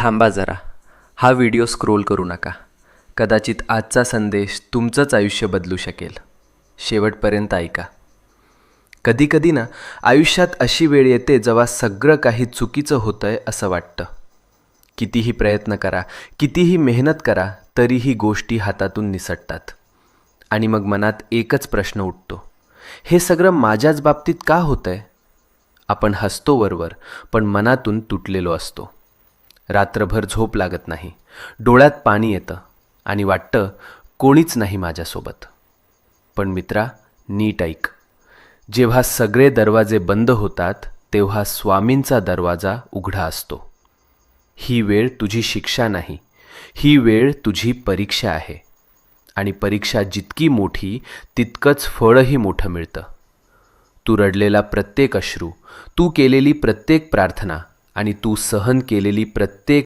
थांबा जरा, हा व्हिडिओ स्क्रोल करू नका. कदाचित आजचा संदेश तुमचंच आयुष्य बदलू शकेल. शेवटपर्यंत ऐका. कधीकधी ना आयुष्यात अशी वेळ येते जेव्हा सगळं काही चुकीचं होतंय असं वाटतं. कितीही प्रयत्न करा, कितीही मेहनत करा, तरीही गोष्टी हातातून निसटतात. आणि मग मनात एकच प्रश्न उठतो, हे सगळं माझ्याच बाबतीत का होतंय? आपण हसतो वरवर, पण मनातून तुटलेलो असतो. रात्रभर झोप लागत नाही, डोळ्यात पाणी येतं आणि वाटतं कोणीच नाही माझ्यासोबत. पण मित्रा, नीट ऐक. जेव्हा सगळे दरवाजे बंद होतात तेव्हा स्वामींचा दरवाजा उघडा असतो. ही वेळ तुझी शिक्षा नाही, ही वेळ तुझी परीक्षा आहे. आणि परीक्षा जितकी मोठी तितकंच फळही मोठं मिळतं. तू रडलेला प्रत्येक अश्रू, तू केलेली प्रत्येक प्रार्थना आणि तू सहन केलेली प्रत्येक